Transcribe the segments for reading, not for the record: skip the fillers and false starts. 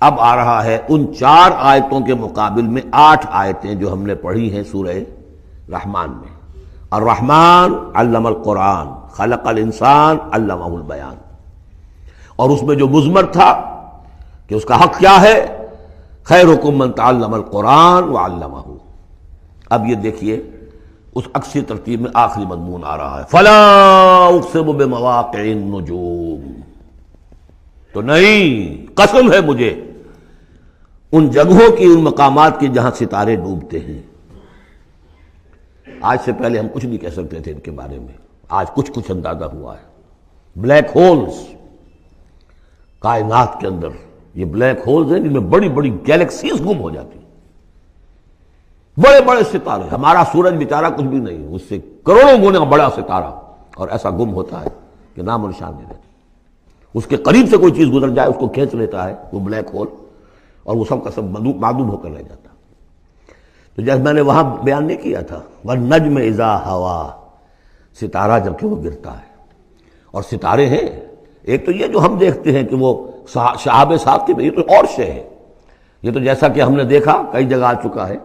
اب آ رہا ہے ان 4 آیتوں کے مقابل میں 8 آیتیں جو ہم نے پڑھی ہیں سورہ رحمان میں۔ الرحمن علم القرآن خلق الانسان علمہ البیان، اور اس میں جو مضمر تھا کہ اس کا حق کیا ہے، خیرکم من تعلم القرآن وعلمہ۔ اب یہ دیکھیے اس عکسی ترتیب میں آخری مضمون آ رہا ہے، فلا اقسم بمواقع النجوم، تو نہیں، قسم ہے مجھے ان جگہوں کی، ان مقامات کی جہاں ستارے ڈوبتے ہیں۔ آج سے پہلے ہم کچھ نہیں کہہ سکتے تھے ان کے بارے میں، آج کچھ اندازہ ہوا ہے۔ بلیک ہولز کائنات کے اندر، یہ بلیک ہولز ہیں جن میں بڑی بڑی گیلیکسیز گم ہو جاتی ہیں، بڑے بڑے ستارے، ہمارا سورج بیچارہ کچھ بھی نہیں، اس سے کروڑوں گنا بڑا ستارہ، اور ایسا گم ہوتا ہے کہ نام و نشان نہیں رہتا۔ اس کے قریب سے کوئی چیز گزر جائے اس کو کھینچ لیتا ہے وہ بلیک ہول، اور وہ سب کا سب معدوم ہو کر رہ جاتا۔ تو جیسے میں نے وہاں بیان نہیں کیا تھا، وَالنَّجْمِ إِذَا هَوَىٰ، ستارہ جب کہ وہ گرتا ہے، اور ستارے ہیں ایک تو یہ جو ہم دیکھتے ہیں کہ وہ شہاب ثاقب، یہ تو اور شے ہے۔ یہ تو جیسا کہ ہم نے دیکھا کئی جگہ آ چکا ہے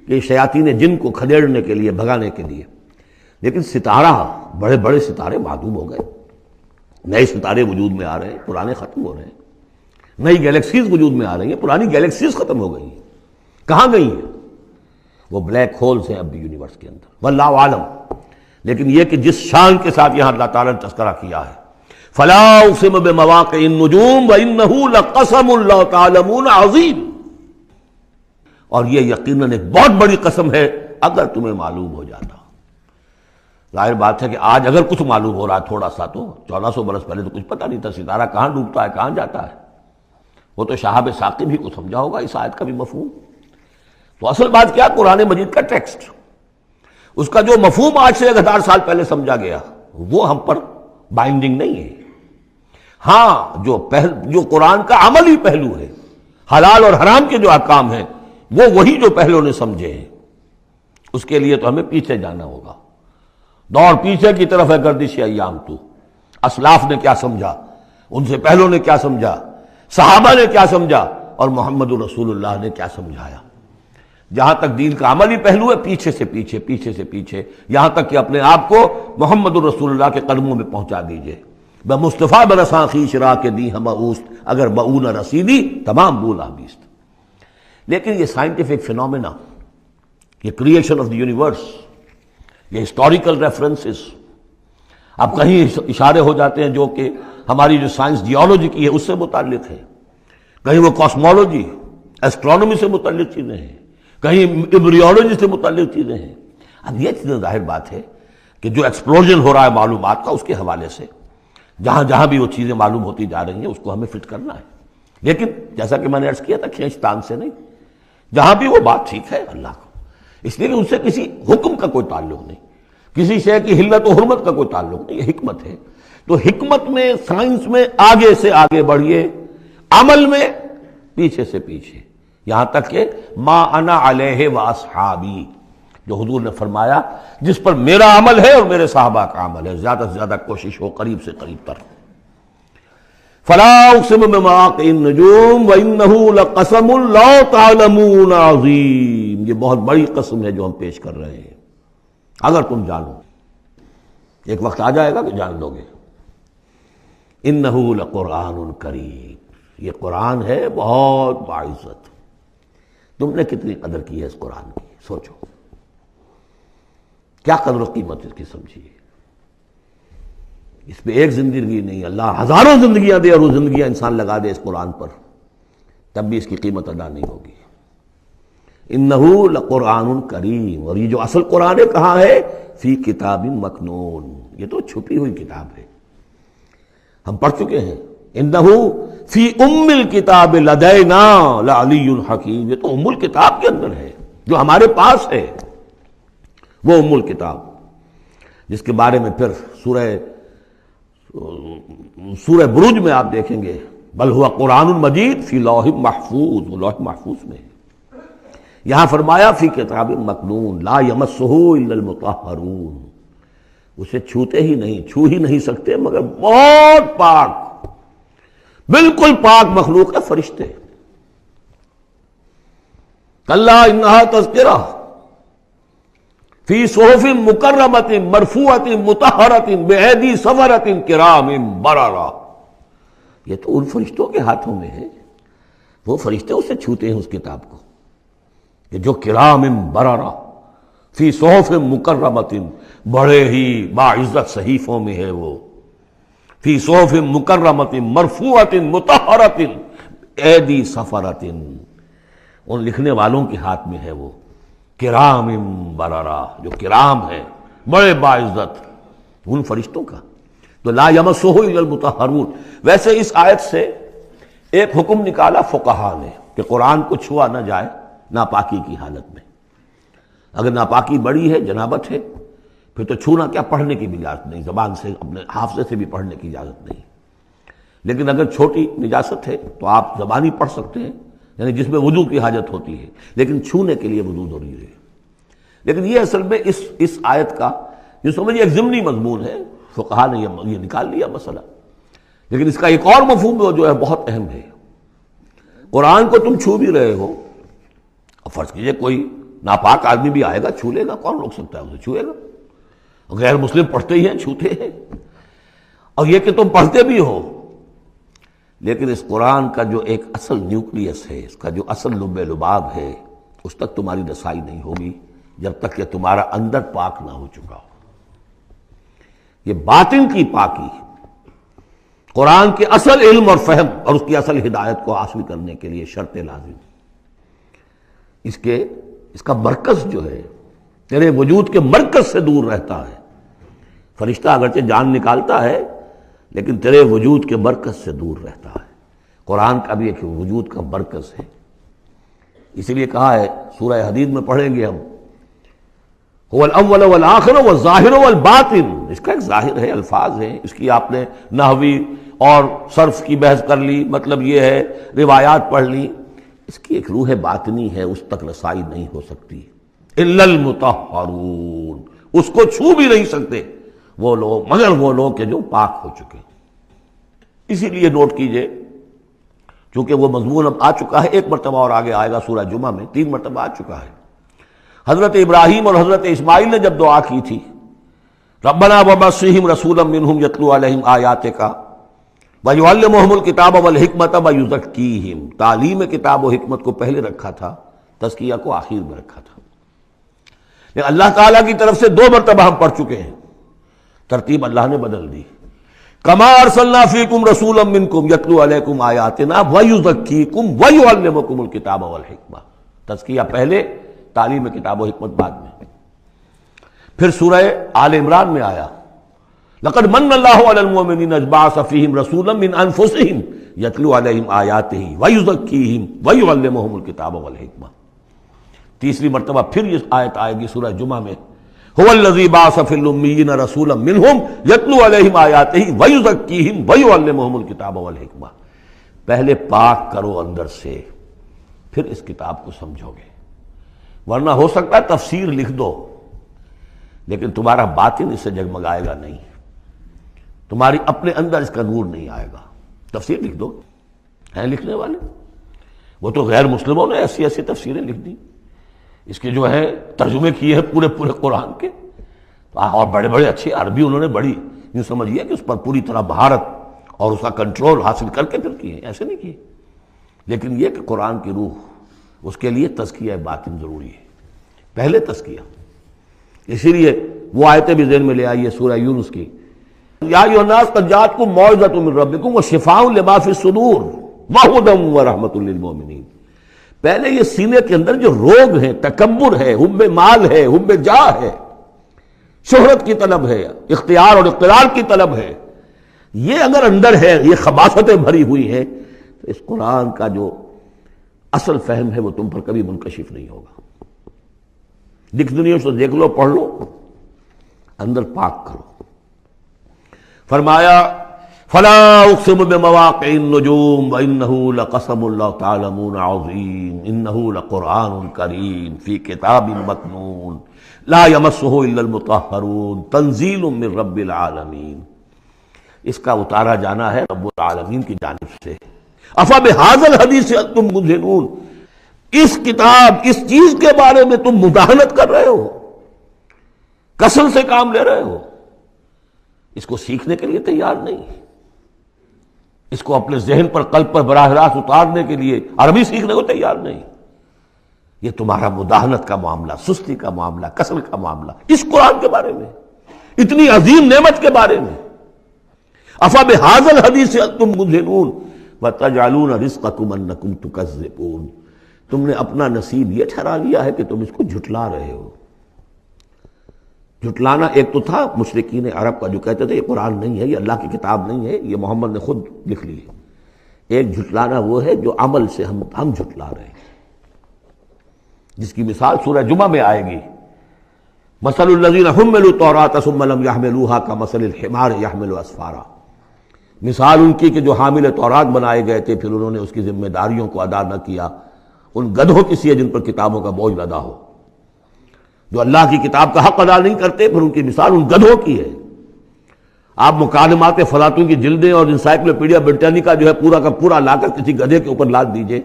کہ شیاطین جن کو کھدیڑنے کے لیے، بھگانے کے لیے، لیکن ستارہ، بڑے بڑے ستارے معدوم ہو گئے، نئے ستارے وجود میں آ رہے ہیں، پرانے ختم ہو رہے ہیں، نئی گیلیکسیز وجود میں آ رہی ہیں، پرانی گیلیکسیز ختم ہو گئی ہیں۔ کہاں گئی ہیں؟ وہ بلیک ہولز ہیں اب بھی یونیورس کے اندر، واللہ عالم۔ لیکن یہ کہ جس شان کے ساتھ یہاں اللہ تعالیٰ نے تذکرہ کیا ہے، فلا اقسم بمواقع النجوم وانہ لقسم لو تعلمون عظیم، اور یہ یقیناً ایک بہت بڑی قسم ہے اگر تمہیں معلوم ہو جاتا۔ ظاہر بات ہے کہ آج اگر کچھ معلوم ہو رہا ہے تھوڑا سا، تو 1400 برس پہلے تو کچھ پتہ نہیں تھا ستارہ کہاں ڈوبتا ہے کہاں جاتا ہے۔ وہ تو شہاب ثاقب ہی کو سمجھا ہوگا اس آیت کا بھی مفہوم۔ تو اصل بات کیا، قرآن مجید کا ٹیکسٹ، اس کا جو مفہوم آج سے 1000 سال پہلے سمجھا گیا وہ ہم پر بائنڈنگ نہیں ہے۔ ہاں جو قرآن کا عملی پہلو ہے، حلال اور حرام کے جو احکام ہیں، وہ وہی جو پہلو نے سمجھے ہیں، اس کے لیے تو ہمیں پیچھے جانا ہوگا۔ دوڑ پیچھے کی طرف ہے گردش ایام تو، اسلاف نے کیا سمجھا، ان سے پہلوں نے کیا سمجھا، صحابہ نے کیا سمجھا، اور محمد رسول اللہ نے کیا سمجھایا۔ جہاں تک دین کا عملی پہلو ہے، پیچھے سے پیچھے، پیچھے سے پیچھے، یہاں تک کہ اپنے آپ کو محمد رسول اللہ کے قدموں میں پہنچا دیجئے۔ بمصطفیٰ برساں خویش را کے دی ہم اوست، اگر بؤ نہ رسیدی تمام بولا بیست۔ لیکن یہ سائنٹیفک فینومینا، یہ کریشن آف دی یونیورس، یہ ہسٹوریکل ریفرنسز، اب کہیں اشارے ہو جاتے ہیں جو کہ ہماری جو سائنس جیولوجی کی ہے اس سے متعلق ہے، کہیں وہ کاسمولوجی، ایسٹرونومی سے متعلق چیزیں ہیں، کہیں ایمبریولوجی سے متعلق چیزیں ہیں۔ اب یہ چیزیں ظاہر بات ہے کہ جو ایکسپلوژن ہو رہا ہے معلومات کا، اس کے حوالے سے جہاں جہاں بھی وہ چیزیں معلوم ہوتی جا رہی ہیں اس کو ہمیں فٹ کرنا ہے۔ لیکن جیسا کہ میں نے عرض کیا تھا، کھینچ تان سے نہیں، جہاں بھی وہ بات ٹھیک ہے اللہ کو، اس لیے کہ ان سے کسی حکم کا کوئی تعلق نہیں، کسی شے کی حلت و حرمت کا کوئی تعلق نہیں، یہ حکمت ہے۔ تو حکمت میں، سائنس میں آگے سے آگے بڑھیے، عمل میں پیچھے سے پیچھے، یہاں تک کہ ما انا علیہ واصحابی، جو حضور نے فرمایا جس پر میرا عمل ہے اور میرے صحابہ کا عمل ہے، زیادہ سے زیادہ کوشش ہو قریب سے قریب تر۔ فلا اقسم بمواقع النجوم وانہ لقسم لو تعلمون عظیم، یہ بہت بڑی قسم ہے جو ہم پیش کر رہے ہیں، اگر تم جانو۔ ایک وقت آ جائے گا کہ جان لو گے۔ انہ لقرآن کریم، یہ قرآن ہے بہت باعزت۔ تم نے کتنی قدر کی ہے اس قرآن کی، سوچو کیا قدر و قیمت اس کی سمجھیے۔ اس پہ ایک زندگی نہیں، اللہ ہزاروں زندگیاں دے اور وہ زندگیاں انسان لگا دے اس قرآن پر، تب بھی اس کی قیمت ادا نہیں ہوگی۔ انہ لقرآن کریم، اور یہ جو اصل قرآن ہے کہاں ہے؟ فی کتاب مکنون، یہ تو چھپی ہوئی کتاب ہے، ہم پڑھ چکے ہیں۔ انہ فی ام الکتاب لدینا لعلی حکیم، یہ تو ام الکتاب کے اندر ہے جو ہمارے پاس ہے، وہ ام الکتاب جس کے بارے میں پھر سورہ بروج میں آپ دیکھیں گے، بل ہوا قرآن مجید فی لوح محفوظ، وہ لوح محفوظ میں ہے۔ یہاں فرمایا فی کتاب مکنون لا یمسہ الا المطہرون، اسے چھوتے ہی نہیں، چھو ہی نہیں سکتے مگر بہت پاک، بالکل پاک مخلوق ہے، فرشتے، کلا انہا تذکرہ فی صحف مکرمۃ مرفوعۃ مطہرۃ بایدی سفرۃ کرام بررہ. یہ تو ان فرشتوں کے ہاتھوں میں ہے، وہ فرشتے اسے چھوتے ہیں اس کتاب کو، کہ جو کرام بررہ فی صحف مکرمۃ، بڑے ہی باعزت صحیفوں میں ہے وہ، فی صحف مکرمۃ مرفوعۃ مطہرۃ ایدی سفرۃ، ان لکھنے والوں کے ہاتھ میں ہے وہ، کرام بررہ، جو کرام ہے بڑے باعزت ان فرشتوں کا. تو لا یمسہ الا المطہرون. ویسے اس آیت سے ایک حکم نکالا فقہا نے کہ قرآن کو چھوا نہ جائے ناپاکی کی حالت میں. اگر ناپاکی بڑی ہے، جنابت ہے، پھر تو چھونا کیا، پڑھنے کی بھی اجازت نہیں، زبان سے اپنے حافظے سے بھی پڑھنے کی اجازت نہیں. لیکن اگر چھوٹی نجاست ہے تو آپ زبانی پڑھ سکتے ہیں، یعنی جس میں وضو کی حاجت ہوتی ہے، لیکن چھونے کے لیے وضو ضروری ہے. لیکن یہ اصل میں اس آیت کا جو سمجھیے ایک ضمنی مضمون ہے، فقہا نے یہ نکال لیا مسئلہ. لیکن اس کا ایک اور مفہوم جو ہے بہت اہم ہے. قرآن کو تم چھو بھی رہے ہو، اور فرض کیجئے کوئی ناپاک آدمی بھی آئے گا چھو لے گا، کون روک سکتا ہے اسے، چھوئے گا. غیر مسلم پڑھتے ہی ہیں، چھوتے ہیں. اور یہ کہ تم پڑھتے بھی ہو، لیکن اس قرآن کا جو ایک اصل نیوکلیس ہے، اس کا جو اصل لب لباب ہے، اس تک تمہاری رسائی نہیں ہوگی جب تک کہ تمہارا اندر پاک نہ ہو چکا ہو. یہ باطن کی پاکی قرآن کے اصل علم اور فہم اور اس کی اصل ہدایت کو حاصل کرنے کے لیے شرط لازم. اس کا مرکز جو ہے تیرے وجود کے مرکز سے دور رہتا ہے. فرشتہ اگرچہ جان نکالتا ہے لیکن تیرے وجود کے مرکز سے دور رہتا ہے. قرآن کا بھی ایک وجود کا مرکز ہے. اسی لیے کہا ہے سورہ حدید میں پڑھیں گے ہم، هو الاول والآخر والظاہر والباطن. اس کا ایک ظاہر ہے، الفاظ ہیں، اس کی آپ نے نحوی اور صرف کی بحث کر لی، مطلب یہ ہے روایات پڑھ لی. اس کی ایک روح باطنی ہے، اس تک رسائی نہیں ہو سکتی. الا المطہرون، اس کو چھو بھی نہیں سکتے وہ لوگ مگر وہ لوگ کہ جو پاک ہو چکے. اسی لیے نوٹ کیجئے، چونکہ وہ مضمون اب آ چکا ہے، ایک مرتبہ اور آگے آئے گا سورہ جمعہ میں، 3 مرتبہ آ چکا ہے. حضرت ابراہیم اور حضرت اسماعیل نے جب دعا کی تھی، ربنا وبعث رسولا منہم یتلو علیہم آیاتک ویعلمہم الکتاب والحکمت ویزکیہم، تعلیم کتاب و حکمت کو پہلے رکھا تھا، تزکیہ کو آخر میں رکھا تھا. لیکن اللہ تعالیٰ کی طرف سے 2 مرتبہ ہم پڑھ چکے ہیں، ترتیب اللہ نے بدل دی. کما ارسلنا فیکم رسولا منکم یتلو علیکم آیاتنا ویزکیکم ویعلمکم الکتاب والحکمہ. تزکیہ پہلے، تعلیم کتاب و حکمت بعد میں. پھر سورہ آل عمران میں آیا لقد من اللہ علی المؤمنین اذ بعث فیہم رسولا من انفسہم یتلو علیہم آیاتہ ویزکیہم ویعلمہم الکتاب والحکمہ. تیسری مرتبہ پھر یہ آیت آئے گی سورہ جمعہ میں، هو الذی بعث فی الامیین رسولا منہم یتلو علیہم آیاتہ ویزکیہم ویعلمہم الکتاب والحکمہ. پہلے پاک کرو اندر سے، پھر اس کتاب کو سمجھو گے. ورنہ ہو سکتا ہے تفسیر لکھ دو لیکن تمہارا باطن اس سے جگمگائے گا نہیں، تمہاری اپنے اندر اس کا نور نہیں آئے گا. تفسیر لکھ دو، ہیں لکھنے والے، وہ تو غیر مسلموں نے ایسی ایسی تفسیریں لکھ دی، اس کے جو ہے ترجمے کیے ہیں پورے قرآن کے، اور بڑے بڑے اچھے عربی انہوں نے بڑی یوں سمجھیے کہ اس پر پوری طرح مہارت اور اس کا کنٹرول حاصل کر کے پھر کیے، ایسے نہیں کیے. لیکن یہ کہ قرآن کی روح، اس کے لیے تزکیہ باطن ضروری ہے، پہلے تزکیہ. اسی لیے وہ آیتیں بھی ذہن میں لے آئیے سورہ یونس کی، یا ایھا الناس قد جاءتکم موعظۃ من ربکم وشفاء لما فی الصدور وہدی ورحمۃ للمؤمنین. پہلے یہ سینے کے اندر جو روگ ہیں، تکبر ہے، حب مال ہے، حب جاہ ہے، شہرت کی طلب ہے، اختیار اور اقتدار کی طلب ہے، یہ اگر اندر ہے، یہ خباثتیں بھری ہوئی ہیں، تو اس قرآن کا جو اصل فہم ہے وہ تم پر کبھی منکشف نہیں ہوگا. ڈکشنریوں سے دیکھ لو، پڑھ لو، اندر پاک کرو. فرمایا فلا اقسم بمواقع النجوم وانه لقسم لو تعلمون عظیم انه لقرآن کریم فی کتاب مکنون لا یمسہ الا المطہرون تنزیل من رب العالمین. اس کا اتارا جانا ہے رب العالمین کی جانب سے. افبہذا الحدیث انتم مدہنون، اس کتاب، اس چیز کے بارے میں تم مداہنت کر رہے ہو، کسل سے کام لے رہے ہو، اس کو سیکھنے کے لیے تیار نہیں، اس کو اپنے ذہن پر، قلب پر براہ راست اتارنے کے لیے عربی سیکھنے کو تیار نہیں، یہ تمہارا مداہنت کا معاملہ، سستی کا معاملہ، کسل کا معاملہ، اس قرآن کے بارے میں، اتنی عظیم نعمت کے بارے میں۔ افبہذا الحدیث انتم مدہنون وتجعلون رزقکم انکم تکذبون، تم نے اپنا نصیب یہ ٹھہرا لیا ہے کہ تم اس کو جھٹلا رہے ہو۔ جھٹلانا ایک تو تھا مشرکین عرب کا جو کہتے تھے یہ قرآن نہیں ہے، یہ اللہ کی کتاب نہیں ہے، یہ محمد نے خود لکھ لی ہے۔ ایک جھٹلانا وہ ہے جو عمل سے ہم جھٹلا رہے ہیں، جس کی مثال سورہ جمعہ میں آئے گی، مثل الذین حملوا التوراۃ ثم لم يحملوها كمثل الحمار يحمل اسفارا، مثال ان کی کہ جو حامل تورات بنائے گئے تھے پھر انہوں نے اس کی ذمہ داریوں کو ادا نہ کیا، ان گدھوں کی سی ہے جن پر کتابوں کا بوجھ لدا ہو، جو اللہ کی کتاب کا حق ادا نہیں کرتے، پھر ان کی مثال ان گدھوں کی ہے۔ آپ مکالمات فلاطوں کی جلدیں اور انسائکلوپیڈیا برٹانیکا جو ہے پورا کا پورا لا کر کسی گدھے کے اوپر لاد دیجئے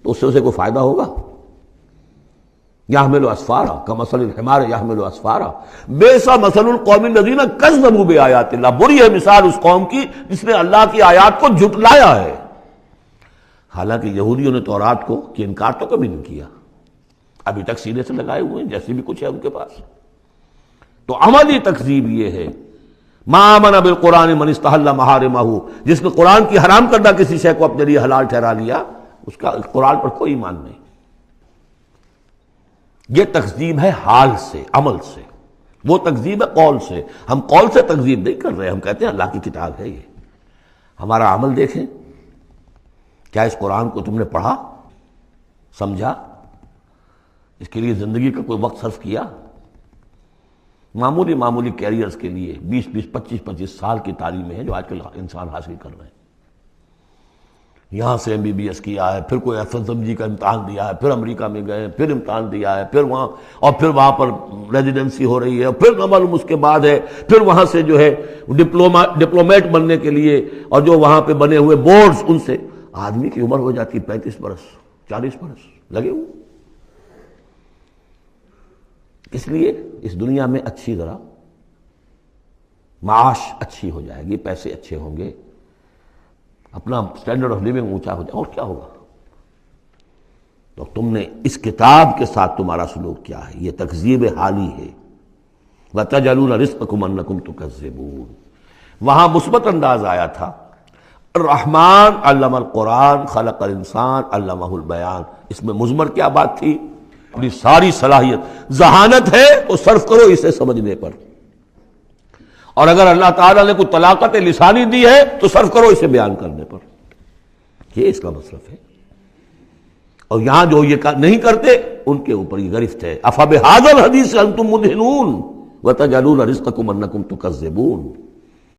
تو اس سے اسے کوئی فائدہ ہوگا؟ یحمل اسفارا کمثل الحمار یحمل اسفارا بئس مثل القوم الذین کذبوا بآیات اللہ، بری ہے مثال اس قوم کی جس نے اللہ کی آیات کو جھٹلایا ہے۔ حالانکہ یہودیوں نے تورات کو کہ انکار تو کبھی نہیں کیا، ابھی تک سینے سے لگائے ہوئے ہیں جیسے بھی کچھ ہے ان کے پاس۔ تو عملی تکذیب یہ ہے، ما آمن بالقرآن من استحل محارمہ، جس نے قرآن کی حرام کردہ کسی شے کو اپنے لیے حلال ٹھہرا لیا، اس کا قرآن پر کوئی ایمان نہیں۔ یہ تکذیب ہے حال سے، عمل سے، وہ تکذیب ہے قول سے۔ ہم قول سے تکذیب نہیں کر رہے، ہم کہتے ہیں اللہ کی کتاب ہے یہ۔ ہمارا عمل دیکھیں، کیا اس قرآن کو تم نے پڑھا، سمجھا، اس کے لیے زندگی کا کوئی وقت صرف کیا؟ معمولی کیریئرز کے لیے 20 25 سال کی تعلیمیں ہیں جو آج کل انسان حاصل کر رہے ہیں۔ یہاں سے MBBS کیا ہے، پھر کوئی FSMG کا امتحان دیا ہے، پھر امریکہ میں گئے، پھر امتحان دیا ہے، پھر وہاں، اور پھر وہاں پر ریزیڈنسی ہو رہی ہے، پھر نہ معلوم اس کے بعد ہے، پھر وہاں سے جو ہے ڈپلومیٹ بننے کے لیے، اور جو وہاں پہ بنے ہوئے بورڈز، ان سے آدمی کی عمر ہو جاتی 35 برس 40 برس لگے ہوئے۔ اس لیے اس دنیا میں اچھی ذرا معاش اچھی ہو جائے گی، پیسے اچھے ہوں گے، اپنا سٹینڈرڈ آف لیونگ اونچا ہو جائے، اور کیا ہوگا؟ تو تم نے اس کتاب کے ساتھ تمہارا سلوک کیا ہے، یہ تکذیب حالی ہے۔ وَتَجْعَلُونَ رِزْقَكُمْ أَنَّكُمْ تُكَذِّبُونَ، وہاں مثبت انداز آیا تھا، الرحمن علم القرآن خلق الانسان علمہ البیان، اس میں مضمر کیا بات تھی؟ اپنی ساری صلاحیت، ذہانت ہے تو صرف کرو اسے سمجھنے پر، اور اگر اللہ تعالیٰ نے کوئی طلاقت لسانی دی ہے تو صرف کرو اسے بیان کرنے پر، یہ اس کا مصرف ہے۔ اور یہاں جو یہ نہیں کرتے ان کے اوپر یہ گرفت ہے، افبہذا الحدیث انتم مدہنون وتجعلون رزقکم انکم تکذبون۔